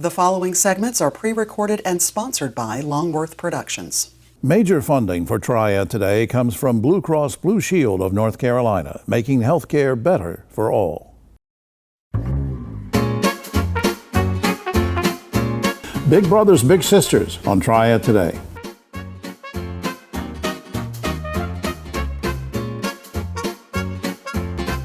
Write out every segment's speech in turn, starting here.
The following segments are pre-recorded and sponsored by Longworth Productions. Major funding for Triad Today comes from Blue Cross Blue Shield of North Carolina, making healthcare better for all. Big Brothers, Big Sisters on Triad Today.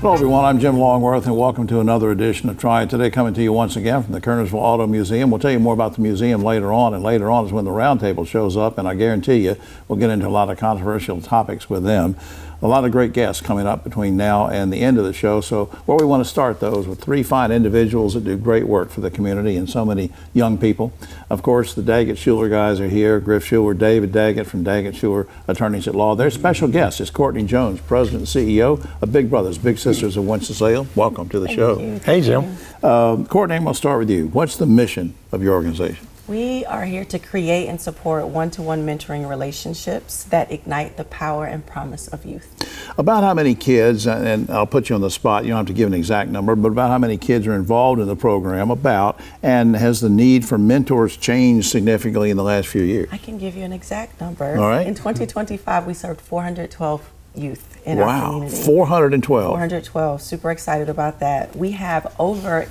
Hello everyone, I'm Jim Longworth and welcome to another edition of Triad Today, coming to you once again from the Kernersville Auto Museum. We'll tell you more about the museum later on, and later on is when the roundtable shows up, and I guarantee you we'll get into a lot of controversial topics with them. A lot of great guests coming up between now and the end of the show. So where we want to start, though, is with three fine individuals that do great work for the community and so many young people. Of course, the Daggett Schuler guys are here. Griff Schuler, David Daggett from Daggett Schuler Attorneys at Law. Their special guest is Courtney Jones, President and CEO of Big Brothers, Big Sisters of Winston-Salem. Welcome to the show. You. Hey, Jim. Courtney, I'm going to start with you. What's the mission of your organization? We are here to create and support one-to-one mentoring relationships that ignite the power and promise of youth. About how many kids, and I'll put you on the spot, you don't have to give an exact number, but about how many kids are involved in the program, and has the need for mentors changed significantly in the last few years? I can give you an exact number. All right. In 2025, we served 412 youth in our community. 412. 412, super excited about that. We have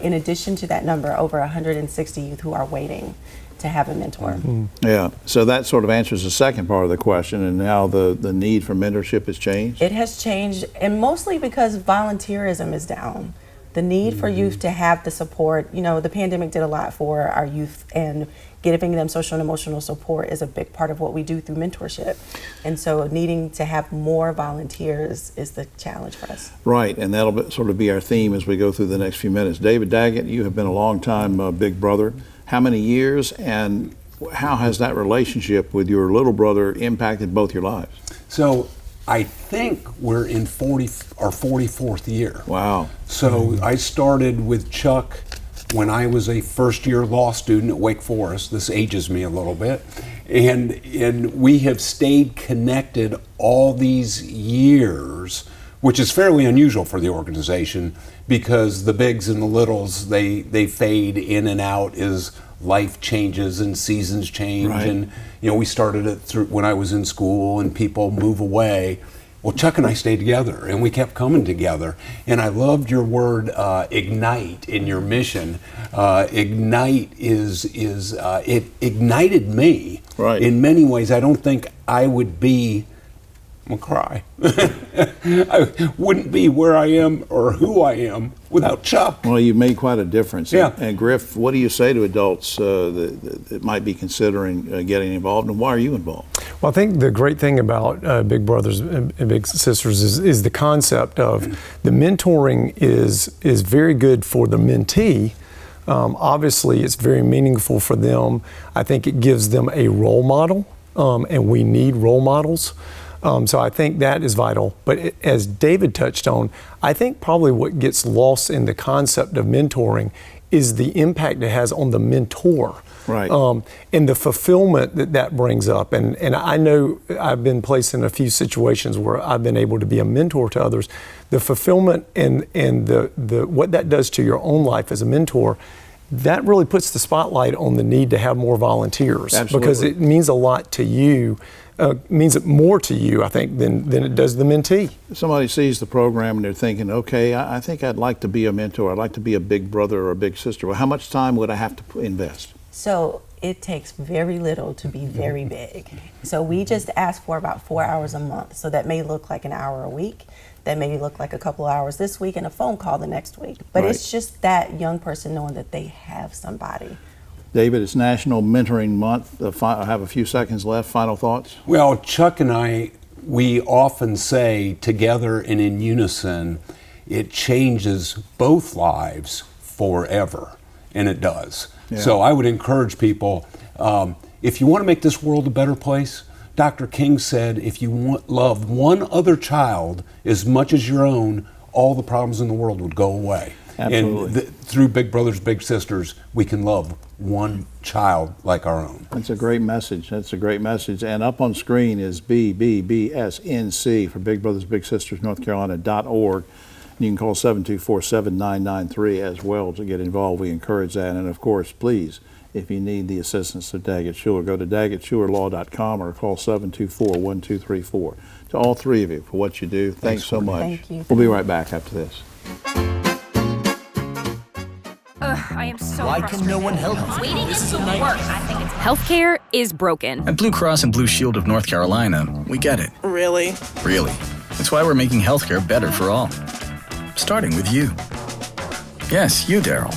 in addition to that number, over 160 youth who are waiting to have a mentor. Mm-hmm. Yeah, so that sort of answers the second part of the question, and now the need for mentorship has changed? It has changed, and mostly because volunteerism is down. The need for youth to have the support, the pandemic did a lot for our youth, and giving them social and emotional support is a big part of what we do through mentorship. And so needing to have more volunteers is the challenge for us. Right, and that'll sort of be our theme as we go through the next few minutes. David Daggett, you have been a long time big brother. How many years, and how has that relationship with your little brother impacted both your lives? So I think we're in our 44th year. Wow. So I started with Chuck when I was a first-year law student at Wake Forest. This ages me a little bit. And we have stayed connected all these years, which is fairly unusual for the organization, because the bigs and the littles, they fade in and out as life changes and seasons change. Right. And we started it through when I was in school, and people move away. Well, Chuck and I stayed together, and we kept coming together. And I loved your word ignite in your mission. Ignite it ignited me. Right. In many ways. I don't think I would be. I'm gonna cry. I wouldn't be where I am or who I am without Chuck. Well, you've made quite a difference. Yeah. And Griff, what do you say to adults that might be considering getting involved, and why are you involved? Well, I think the great thing about Big Brothers and Big Sisters is the concept of the mentoring is very good for the mentee. Obviously, it's very meaningful for them. I think it gives them a role model, and we need role models. So I think that is vital. But as David touched on, I think probably what gets lost in the concept of mentoring is the impact it has on the mentor. Right. And the fulfillment that brings up. And I know I've been placed in a few situations where I've been able to be a mentor to others. The fulfillment and the what that does to your own life as a mentor, that really puts the spotlight on the need to have more volunteers. Absolutely. Because it means a lot to you. Means it more to you, I think, than it does the mentee. Somebody sees the program and they're thinking, okay, I think I'd like to be a mentor. I'd like to be a big brother or a big sister. Well, how much time would I have to invest? So it takes very little to be very big. So we just ask for about 4 hours a month. So that may look like an hour a week. That may look like a couple of hours this week and a phone call the next week. But Right. It's just that young person knowing that they have somebody. David, it's National Mentoring Month. I have a few seconds left. Final thoughts? Well, Chuck and I, we often say together and in unison, it changes both lives forever, and it does. Yeah. So I would encourage people, if you want to make this world a better place, Dr. King said, if you love one other child as much as your own, all the problems in the world would go away. Absolutely. And through Big Brothers, Big Sisters, we can love one child like our own. That's a great message. That's a great message. And up on screen is BBBSNC for Big Brothers Big Sisters North Carolina.org. You can call 724-7993 as well to get involved. We encourage that. And of course, please if you need the assistance of Daggett Schuler. Go to DaggettSchulerLaw.com or call 724-1234. To all three of you for what you do, thanks so much. Thank you. We'll be right back after this. I am so Why frustrated. can no one help me? Waiting is the worst. I think it's healthcare is broken. At Blue Cross and Blue Shield of North Carolina, we get it. Really? Really. That's why we're making healthcare better for all. Starting with you. Yes, you, Daryl.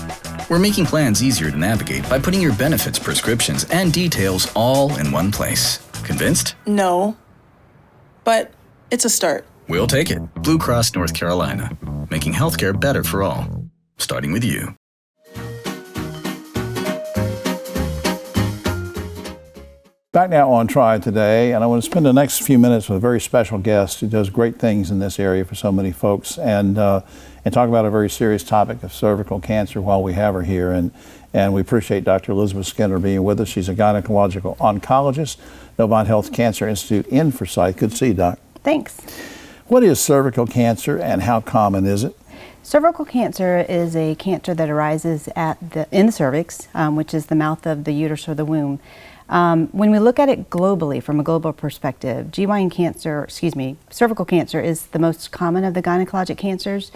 We're making plans easier to navigate by putting your benefits, prescriptions, and details all in one place. Convinced? No. But it's a start. We'll take it. Blue Cross North Carolina. Making healthcare better for all. Starting with you. Back now on Triad Today, and I want to spend the next few minutes with a very special guest who does great things in this area for so many folks, and talk about a very serious topic of cervical cancer while we have her here. And we appreciate Dr. Elizabeth Skinner being with us. She's a gynecological oncologist, Novant Health Cancer Institute in Forsyth. Good to see you, Doc. Thanks. What is cervical cancer and how common is it? Cervical cancer is a cancer that arises in the cervix, which is the mouth of the uterus or the womb. When we look at it globally, from a global perspective, cervical cancer is the most common of the gynecologic cancers,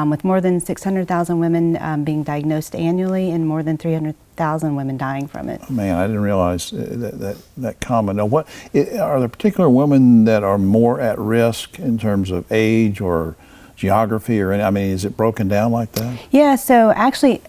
with more than 600,000 women being diagnosed annually and more than 300,000 women dying from it. Oh, man, I didn't realize that common. Now, are there particular women that are more at risk in terms of age or geography, or is it broken down like that? Yeah, so actually,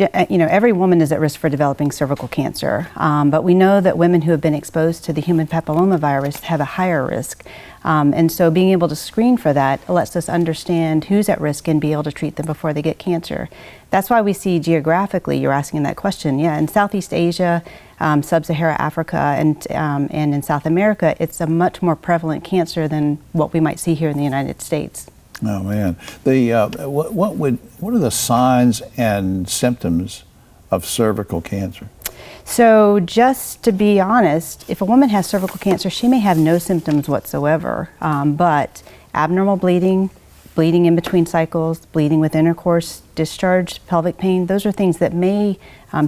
every woman is at risk for developing cervical cancer, but we know that women who have been exposed to the human papillomavirus have a higher risk. And so being able to screen for that lets us understand who's at risk and be able to treat them before they get cancer. That's why we see geographically, you're asking that question, in Southeast Asia, Sub-Saharan Africa, and in South America, it's a much more prevalent cancer than what we might see here in the United States. Oh man, what are the signs and symptoms of cervical cancer? So just to be honest, if a woman has cervical cancer, she may have no symptoms whatsoever, but abnormal bleeding, bleeding in between cycles, bleeding with intercourse, discharge, pelvic pain, those are things that may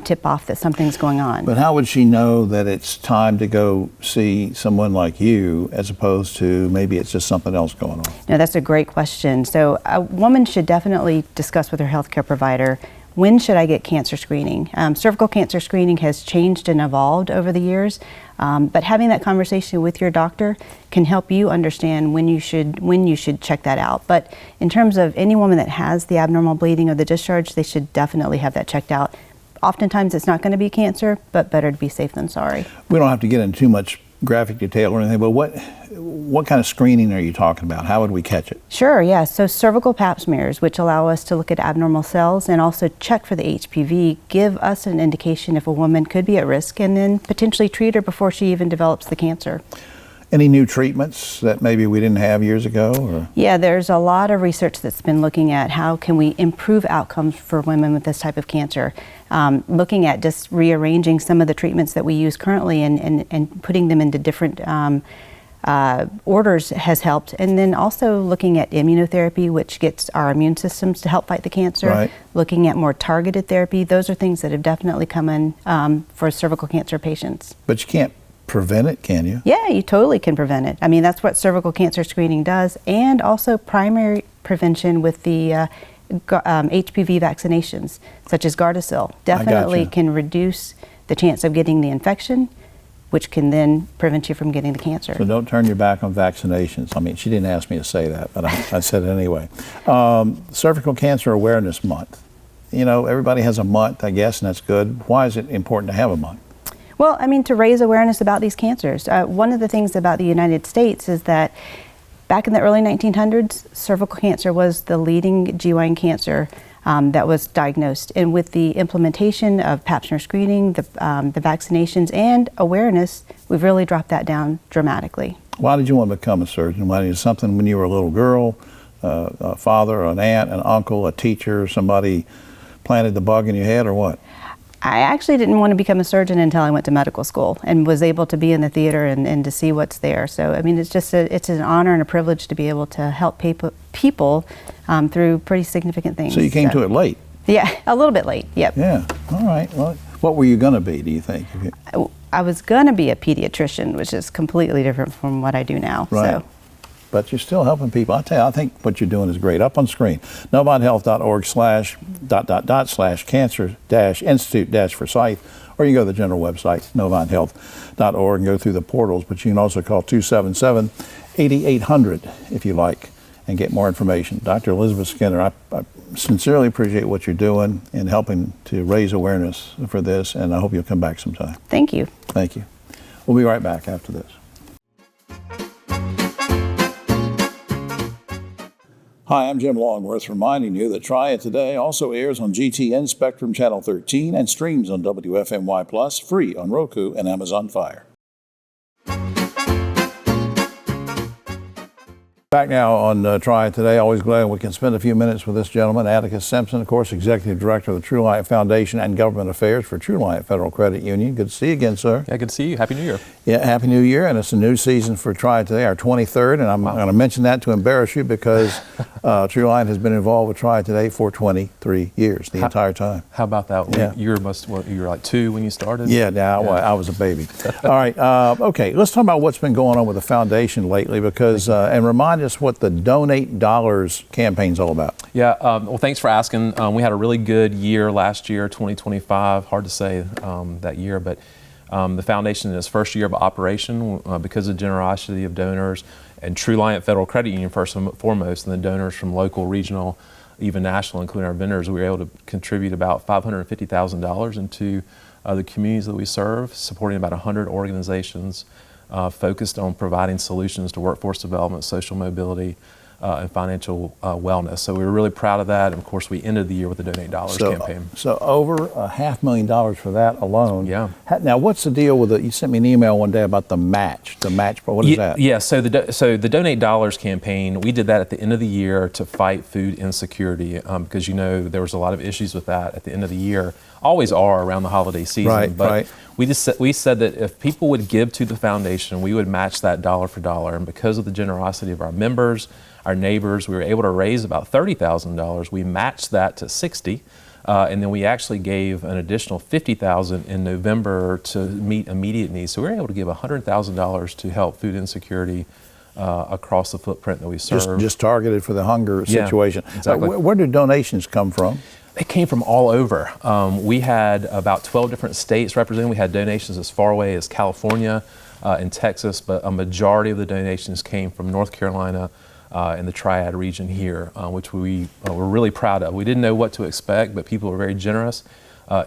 tip off that something's going on. But how would she know that it's time to go see someone like you as opposed to maybe it's just something else going on? No, that's a great question. So a woman should definitely discuss with her healthcare provider, when should I get cancer screening? Cervical cancer screening has changed and evolved over the years, but having that conversation with your doctor can help you understand when you should check that out. But in terms of any woman that has the abnormal bleeding or the discharge, they should definitely have that checked out. Oftentimes it's not going to be cancer, but better to be safe than sorry. We don't have to get into too much graphic detail or anything, but what kind of screening are you talking about? How would we catch it? Sure, yeah. So cervical pap smears, which allow us to look at abnormal cells and also check for the HPV, give us an indication if a woman could be at risk and then potentially treat her before she even develops the cancer. Any new treatments that maybe we didn't have years ago? Or? Yeah, there's a lot of research that's been looking at how can we improve outcomes for women with this type of cancer. Looking at just rearranging some of the treatments that we use currently and putting them into different orders has helped. And then also looking at immunotherapy, which gets our immune systems to help fight the cancer. Right. Looking at more targeted therapy. Those are things that have definitely come in for cervical cancer patients. But you can't prevent it, can you? Yeah, you totally can prevent it. That's what cervical cancer screening does, and also primary prevention with the HPV vaccinations, such as Gardasil, definitely can reduce the chance of getting the infection, which can then prevent you from getting the cancer. So don't turn your back on vaccinations. She didn't ask me to say that, but I said it anyway. Cervical Cancer Awareness Month. Everybody has a month, I guess, and that's good. Why is it important to have a month? Well, to raise awareness about these cancers. One of the things about the United States is that back in the early 1900s, cervical cancer was the leading GYN cancer that was diagnosed. And with the implementation of pap smear screening, the vaccinations, and awareness, we've really dropped that down dramatically. Why did you want to become a surgeon? Why did you something when you were a little girl, a father, an aunt, an uncle, a teacher, somebody planted the bug in your head, or what? I actually didn't want to become a surgeon until I went to medical school and was able to be in the theater and to see what's there. So, it's just it's an honor and a privilege to be able to help people through pretty significant things. So you came to it late? Yeah, a little bit late, yep. Yeah, all right. Well, What were you going to be, do you think? I was going to be a pediatrician, which is completely different from what I do now. Right. So. But you're still helping people. I tell you, I think what you're doing is great. Up on screen, novonthealth.org/cancer-institute-forsyth, or you can go to the general website, novonthealth.org, and go through the portals. But you can also call 277-8800 if you like, and get more information. Dr. Elizabeth Skinner, I sincerely appreciate what you're doing in helping to raise awareness for this, and I hope you'll come back sometime. Thank you. Thank you. We'll be right back after this. Hi, I'm Jim Longworth, reminding you that Triad Today also airs on GTN Spectrum Channel 13 and streams on WFMY Plus, free on Roku and Amazon Fire. Back now on Triad Today. Always glad we can spend a few minutes with this gentleman, Atticus Simpson, of course, Executive Director of the True Light Foundation and Government Affairs for True Light Federal Credit Union. Good to see you again, sir. Yeah, good to see you. Happy New Year. Yeah, Happy New Year, and it's a new season for Triad Today, our 23rd, and I'm going to mention that to embarrass you because True Light has been involved with Triad Today for 23 years, the entire time. How about that? Yeah. You were like 2 when you started? Yeah, I was a baby. All right, okay, let's talk about what's been going on with the foundation lately, because and remind us what the Donate Dollars campaign's all about. Yeah, well, thanks for asking. We had a really good year last year, 2025. Hard to say that year, but the foundation in its first year of operation, because of the generosity of donors and True Light Federal Credit Union first and foremost, and the donors from local, regional, even national, including our vendors, we were able to contribute about $550,000 into the communities that we serve, supporting about 100 organizations focused on providing solutions to workforce development, social mobility, and financial wellness. So we were really proud of that. And of course, we ended the year with the Donate Dollars campaign. So over $500,000 for that alone. Yeah. Now, what's the deal with it? You sent me an email one day about the match. What is that? Yeah, so the Donate Dollars campaign, we did that at the end of the year to fight food insecurity, because there was a lot of issues with that at the end of the year. Always are around the holiday season. Right. We said that if people would give to the foundation, we would match that dollar for dollar. And because of the generosity of our members, our neighbors, we were able to raise about $30,000. We matched that to $60,000, and then we actually gave an additional $50,000 in November to meet immediate needs. So we were able to give $100,000 to help food insecurity across the footprint that we serve. Just targeted for the hunger situation. Exactly. Where do donations come from? They came from all over. We had about 12 different states represented. We had donations as far away as California and Texas, but a majority of the donations came from North Carolina in the Triad region here, which we were really proud of. We didn't know what to expect, but people were very generous.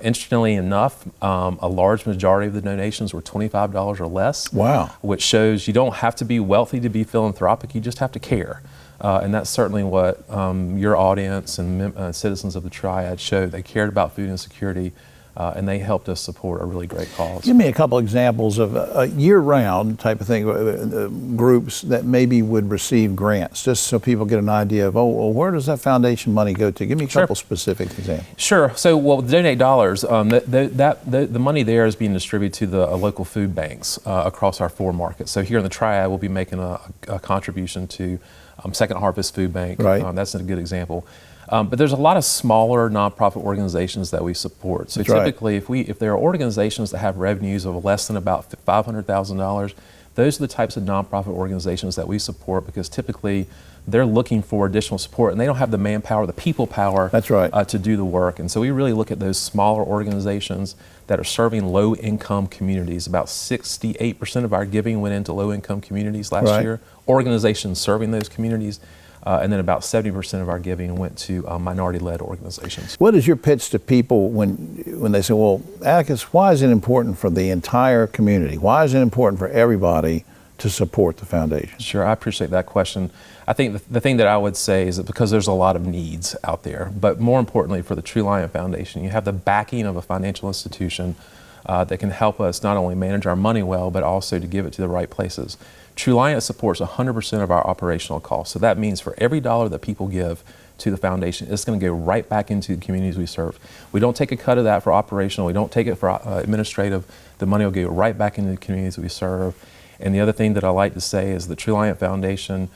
Interestingly enough, a large majority of the donations were $25 or less. Wow. Which shows you don't have to be wealthy to be philanthropic, you just have to care. And that's certainly what your audience and citizens of the Triad showed. They cared about food insecurity, and they helped us support a really great cause. Give me a couple examples of year-round type of thing, groups that maybe would receive grants, just so people get an idea of, where does that foundation money go to? Give me a couple specific examples. Sure. So, the Donate Dollars, the money there is being distributed to the local food banks across our 4 markets. So here in the Triad, we'll be making a contribution to Second Harvest Food Bank. Right. That's a good example. But there's a lot of smaller nonprofit organizations that we support. So typically, if there are organizations that have revenues of less than about $500,000, those are the types of nonprofit organizations that we support, because typically they're looking for additional support and they don't have the manpower, the people power to do the work. And so we really look at those smaller organizations that are serving low-income communities. About 68% of our giving went into low-income communities last year, organizations serving those communities. And then about 70% of our giving went to minority-led organizations. What is your pitch to people when they say, well, Atticus, why is it important for the entire community? Why is it important for everybody to support the foundation? Sure, I appreciate that question. I think the thing that I would say is that because there's a lot of needs out there, but more importantly for the True Light Foundation, you have the backing of a financial institution that can help us not only manage our money well, but also to give it to the right places. True Light supports 100% of our operational costs. So that means for every dollar that people give to the foundation, it's going to go right back into the communities we serve. We don't take a cut of that for operational. We don't take it for administrative. The money will go right back into the communities we serve. And the other thing that I like to say is the True Light Foundation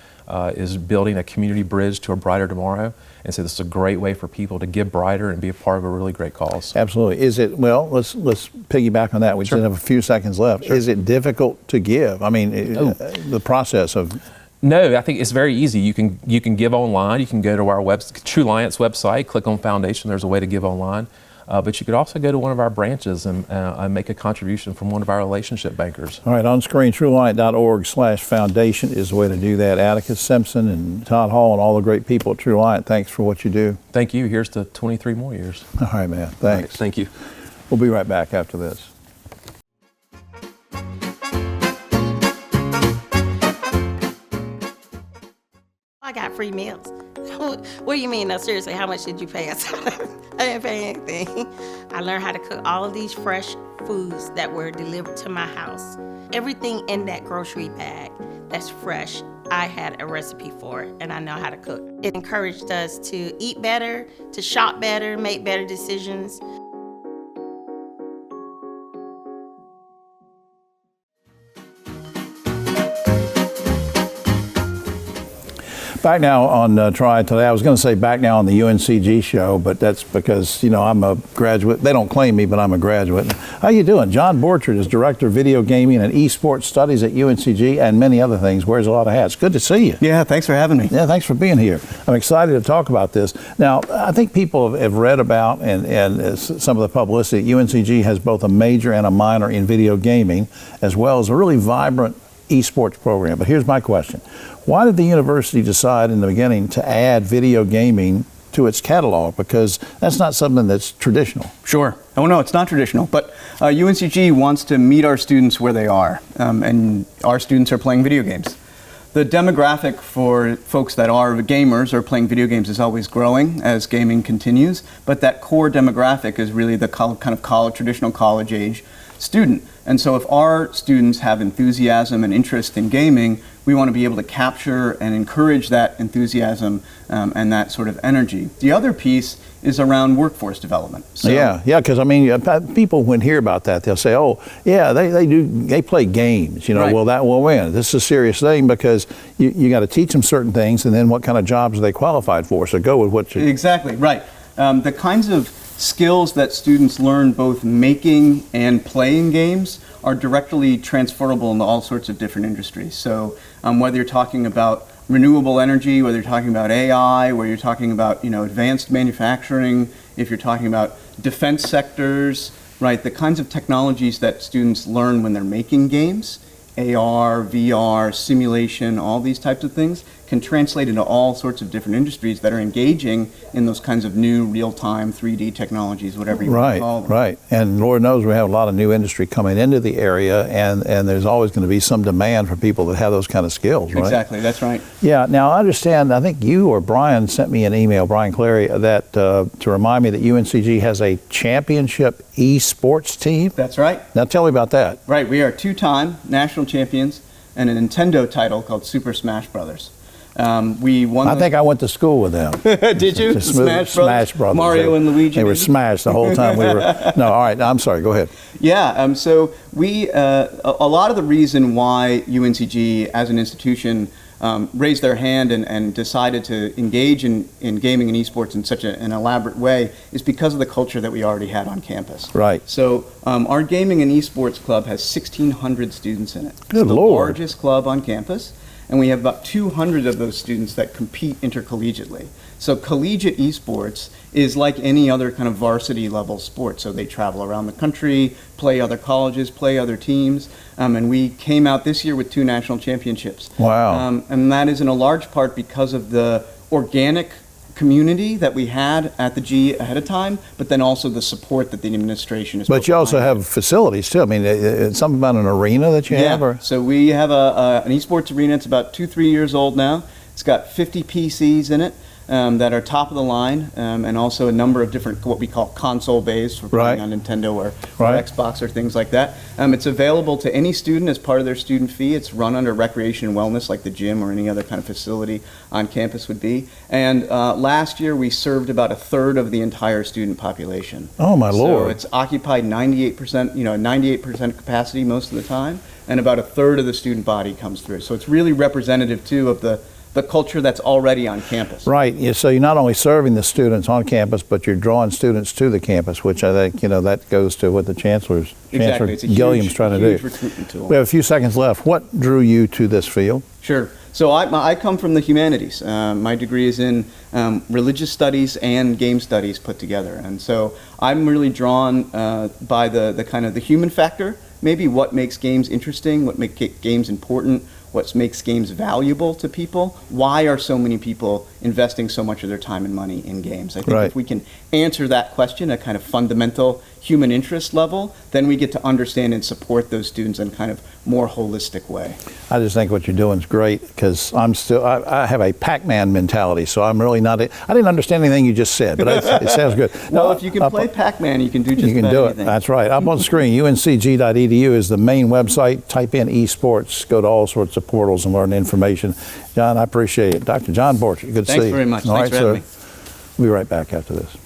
is building a community bridge to a brighter tomorrow. And so this is a great way for people to give brighter and be a part of a really great cause. Absolutely. Is it, well, let's piggyback on that. We just have a few seconds left. Is it difficult to give? I mean, the process of... No, I think it's very easy. You can give online. You can go to our True Alliance website, click on Foundation. There's a way to give online. But you could also go to one of our branches and make a contribution from one of our relationship bankers. All right, on screen, truealliant.org/foundation is the way to do that. Atticus Simpson and Todd Hall and all the great people at True Alliant, thanks for what you do. Thank you. Here's to 23 more years. All right, man. Thanks. Right, thank you. We'll be right back after this. I got free meals. What do you mean? No, seriously, how much did you pay us? I didn't pay anything. I learned how to cook all of these fresh foods that were delivered to my house. Everything in that grocery bag that's fresh, I had a recipe for, and I know how to cook. It encouraged us to eat better, to shop better, make better decisions. Back now on Triad Today. I was going to say back now on the UNCG show, but that's because, you know, I'm a graduate. They don't claim me, but I'm a graduate. How you doing? John Borchard is Director of Video Gaming and Esports Studies at UNCG and many other things. Wears a lot of hats. Good to see you. Yeah, thanks for having me. Yeah, thanks for being here. I'm excited to talk about this. Now, I think people have read about and some of the publicity. UNCG has both a major and a minor in video gaming, as well as a really vibrant esports program. But here's my question. Why did the university decide in the beginning to add video gaming to its catalog? Because that's not something that's traditional. Sure. Oh no, it's not traditional, but UNCG wants to meet our students where they are, and our students are playing video games. The demographic for folks that are gamers or playing video games is always growing as gaming continues, but that core demographic is really the kind of traditional college age student. And so if our students have enthusiasm and interest in gaming, we want to be able to capture and encourage that enthusiasm and that sort of energy. The other piece is around workforce development. So, yeah, because I mean, people when hear about that, they'll say, "Oh, yeah, they play games." You know, right. Well, this is a serious thing because you got to teach them certain things, and then what kind of jobs are they qualified for? So go with what you exactly right. The kinds of skills that students learn both making and playing games are directly transferable into all sorts of different industries. So whether you're talking about renewable energy, whether you're talking about AI, whether you're talking about advanced manufacturing, if you're talking about defense sectors, right? The kinds of technologies that students learn when they're making games, AR, VR, simulation, all these types of things can translate into all sorts of different industries that are engaging in those kinds of new real-time 3D technologies, whatever you want to call them. Right. And Lord knows we have a lot of new industry coming into the area, and there's always going to be some demand for people that have those kind of skills, right? Exactly, that's right. Yeah, now I understand, I think you or Brian sent me an email, Brian Clary, that to remind me that UNCG has a championship esports team. That's right. Now tell me about that. Right, we are two-time national champions and a Nintendo title called Super Smash Brothers. We won. I think I went to school with them. Did you? Smash Brothers. Mario and Luigi. They were smashed the whole time we were. No, all right. I'm sorry. Go ahead. Yeah. So we a lot of the reason why UNCG as an institution raised their hand and decided to engage in gaming and esports in such an elaborate way is because of the culture that we already had on campus. Right. So our gaming and esports club has 1,600 students in it. Good It's Lord. the largest club on campus. And we have about 200 of those students that compete intercollegiately. So collegiate esports is like any other kind of varsity level sport. So they travel around the country, play other colleges, play other teams. And we came out this year with 2 national championships. Wow. And that is in a large part because of the organic community that we had at the G ahead of time, but then also the support that the administration is. But you also have facilities too. I mean, it's something about an arena that you have? Or? So we have an esports arena. It's about 2-3 years old now. It's got 50 PCs in it that are top of the line, and also a number of different what we call console bays for playing on Nintendo or Xbox or things like that. It's available to any student as part of their student fee. It's run under recreation and wellness like the gym or any other kind of facility on campus would be. And last year we served about 1/3 of the entire student population. Oh my Lord. So it's occupied 98%, 98% capacity most of the time, and about 1/3 of the student body comes through. So it's really representative too of the the culture that's already on campus. Right. Yeah, so you're not only serving the students on campus, but you're drawing students to the campus, which I think, that goes to what the Chancellor It's a Gilliam's trying to huge do. recruitment tool. We have a few seconds left. What drew you to this field? Sure. So I come from the humanities. My degree is in religious studies and game studies put together. And so I'm really drawn by the kind of the human factor, maybe what makes games interesting, what makes games important, what makes games valuable to people. Why are so many people investing so much of their time and money in games? I think if we can answer that question at kind of fundamental human interest level, then we get to understand and support those students in kind of more holistic way. I just think what you're doing is great because I have a Pac-Man mentality, so I'm really not, I didn't understand anything you just said, but it sounds good. Well, if you can play Pac-Man, you can do just You can about do anything. it. That's right. Up on the screen, uncg.edu is the main website. Type in esports, go to all sorts of portals and learn information. John, I appreciate it. Dr. John Borchert, good to see you. Thanks very much. All Thanks right, for having me. We'll be right back after this.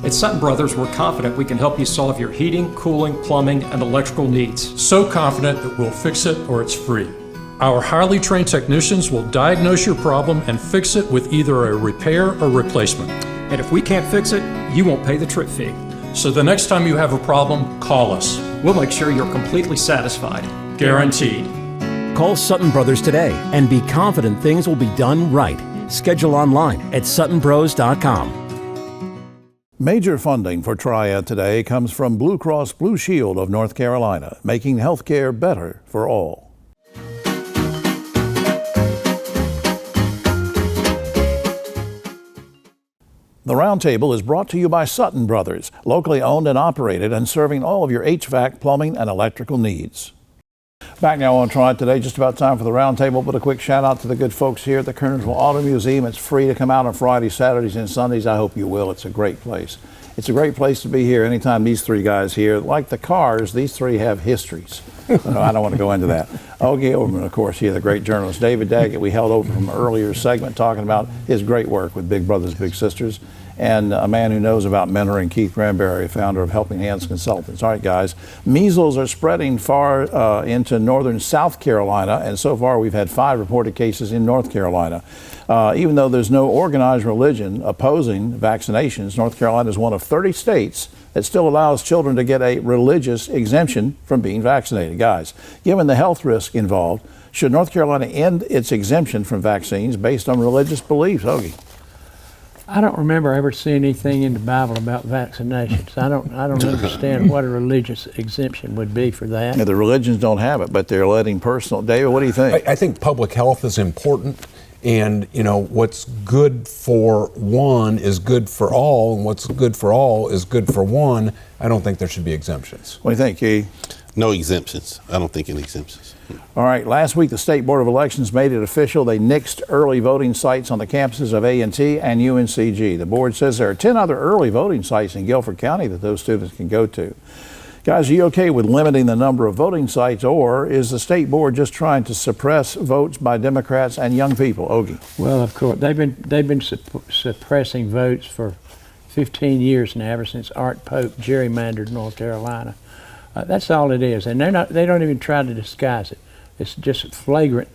At Sutton Brothers, we're confident we can help you solve your heating, cooling, plumbing, and electrical needs. So confident that we'll fix it or it's free. Our highly trained technicians will diagnose your problem and fix it with either a repair or replacement. And if we can't fix it, you won't pay the trip fee. So the next time you have a problem, call us. We'll make sure you're completely satisfied. Guaranteed. Call Sutton Brothers today and be confident things will be done right. Schedule online at suttonbros.com. Major funding for Triad Today comes from Blue Cross Blue Shield of North Carolina, making healthcare better for all. The Roundtable is brought to you by Sutton Brothers, locally owned and operated and serving all of your HVAC, plumbing, and electrical needs. Back now on Triad Today, just about time for the Roundtable, but a quick shout out to the good folks here at the Kernersville Auto Museum. It's free to come out on Fridays, Saturdays, and Sundays. I hope you will. It's a great place. It's a great place to be here anytime these three guys here. Like the cars, these three have histories. I don't want to go into that. Ogie Overman, of course, here, the great journalist. David Daggett, we held over from an earlier segment talking about his great work with Big Brothers Big Sisters. And a man who knows about mentoring, Keith Granberry, founder of Helping Hands Consultants. All right, guys, measles are spreading far into northern South Carolina, and so far we've had 5 reported cases in North Carolina. Even though there's no organized religion opposing vaccinations, North Carolina is one of 30 states that still allows children to get a religious exemption from being vaccinated. Guys, given the health risk involved, should North Carolina end its exemption from vaccines based on religious beliefs? Ogie. I don't remember ever seeing anything in the Bible about vaccinations. I don't understand what a religious exemption would be for that. Yeah, the religions don't have it, but they're letting personal. David, what do you think? I think public health is important, and what's good for one is good for all, and what's good for all is good for one. I don't think there should be exemptions. What do you think, Keith? No exemptions. I don't think any exemptions. All right, last week the State Board of Elections made it official. They nixed early voting sites on the campuses of A&T and UNCG. The board says there are 10 other early voting sites in Guilford County that those students can go to. Guys, are you okay with limiting the number of voting sites, or is the State Board just trying to suppress votes by Democrats and young people? Ogie. Well, of course, they've been suppressing votes for 15 years now, ever since Art Pope gerrymandered North Carolina. That's all it is, and they don't even try to disguise it. It's just flagrant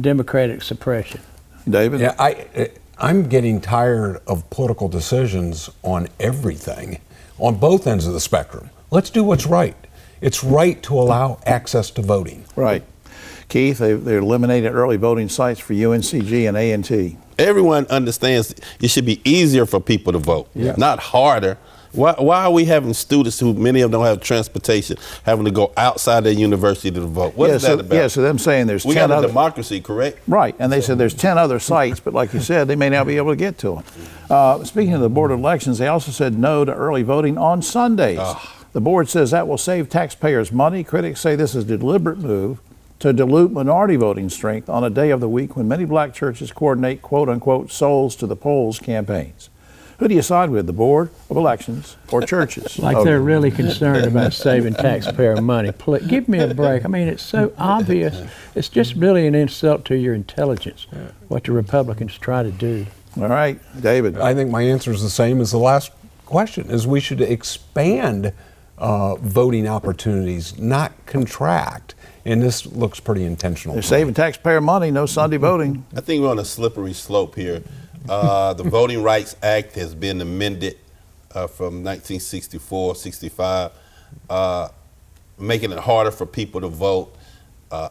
Democratic suppression. David? Yeah, I'm getting tired of political decisions on everything, on both ends of the spectrum. Let's do what's right. It's right to allow access to voting. Right. Keith, they eliminated early voting sites for UNCG and A&T. Everyone understands it should be easier for people to vote, not harder. Why are we having students who, many of them don't have transportation, having to go outside their university to vote? What is that about? Yeah, so them saying there's 10 got a other democracy, correct? Right, and they said there's 10 other sites, but like you said, they may not be able to get to them. Speaking of the Board of Elections, they also said no to early voting on Sundays. The board says that will save taxpayers money. Critics say this is a deliberate move to dilute minority voting strength on a day of the week when many black churches coordinate quote-unquote souls to the polls campaigns. Who do you side with, the Board of Elections or churches? Like they're really concerned about saving taxpayer money. Give me a break. I mean, it's so obvious. It's just really an insult to your intelligence, what the Republicans try to do. All right, David. I think my answer is the same as the last question, is we should expand voting opportunities, not contract. And this looks pretty intentional. They're saving taxpayer money, no Sunday voting. I think we're on a slippery slope here. The Voting Rights Act has been amended from 1964, 65, making it harder for people to vote.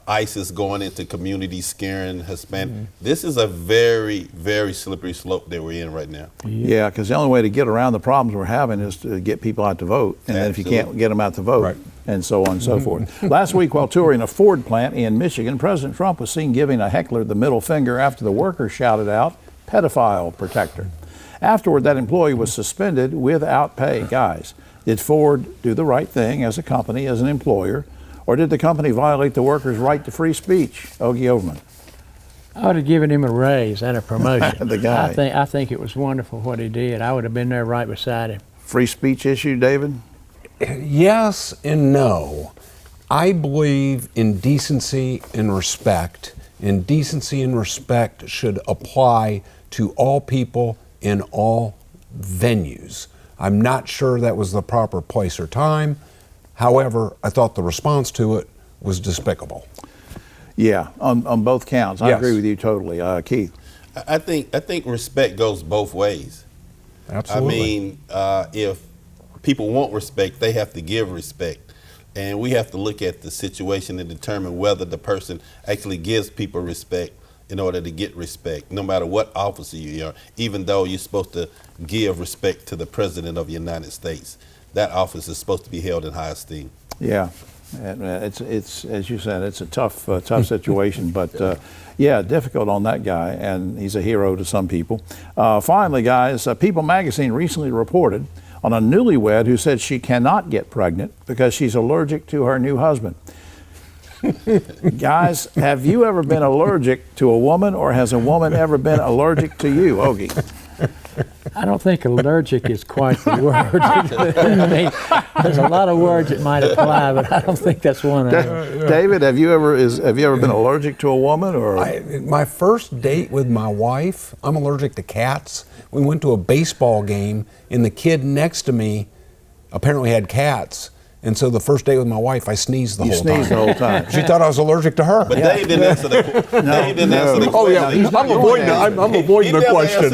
ISIS going into communities, scaring Hispanic. This is a very, very slippery slope that we're in right now. Yeah, because the only way to get around the problems we're having is to get people out to vote. And then if you can't get them out to vote, and so on and so forth. Last week, while touring a Ford plant in Michigan, President Trump was seen giving a heckler the middle finger after the worker shouted out, "Pedophile protector." Afterward, that employee was suspended without pay. Guys, did Ford do the right thing as a company, as an employer? Or did the company violate the workers' right to free speech? Ogie Overman. I would have given him a raise and a promotion. The guy. I think it was wonderful what he did. I would have been there right beside him. Free speech issue, David? Yes and no. I believe in decency and respect, and decency and respect should apply to all people in all venues. I'm not sure that was the proper place or time. However, I thought the response to it was despicable. Yeah, on both counts. I agree with you totally. Keith? I think respect goes both ways. Absolutely. I mean, if people want respect, they have to give respect. And we have to look at the situation and determine whether the person actually gives people respect in order to get respect, no matter what office you are, even though you're supposed to give respect to the President of the United States. That office is supposed to be held in high esteem. Yeah, it's as you said, it's a tough situation, but yeah, difficult on that guy, and he's a hero to some people. Finally, guys, People magazine recently reported on a newlywed who said she cannot get pregnant because she's allergic to her new husband. Guys, have you ever been allergic to a woman, or has a woman ever been allergic to you, Ogie? I don't think allergic is quite the word. I mean, there's a lot of words that might apply, but I don't think that's one of them. David, have you ever been allergic to a woman, or? My first date with my wife, I'm allergic to cats. We went to a baseball game, and the kid next to me apparently had cats. And so the first date with my wife, I sneezed the whole time. You sneezed the whole time. She thought I was allergic to her. But Dave didn't answer the question. Oh yeah, I'm avoiding the question.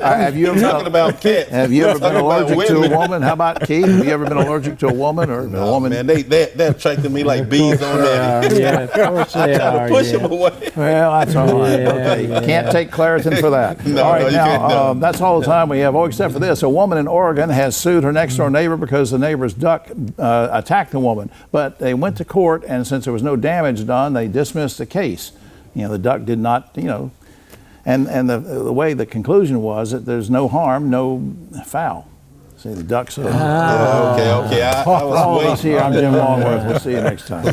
Have you ever talking about cats? Have you ever been allergic to a woman? How about Keith? Have you ever been allergic to a woman, or a woman? Man, they attracted me like bees on that. Yeah, of course they are. Push them away. Well, that's all right. Okay. Can't take Claritin for that. No, all right, you can't, no. That's all the time we have. Oh, except for this. A woman in Oregon has sued her next door neighbor because the neighbor's duck attacked the woman. But they went to court, and since there was no damage done, they dismissed the case. The duck did not, and the way the conclusion was that there's no harm, no foul. See, the ducks. Okay. I was all of waiting. us here, I'm Jim Longworth. We'll see you next time.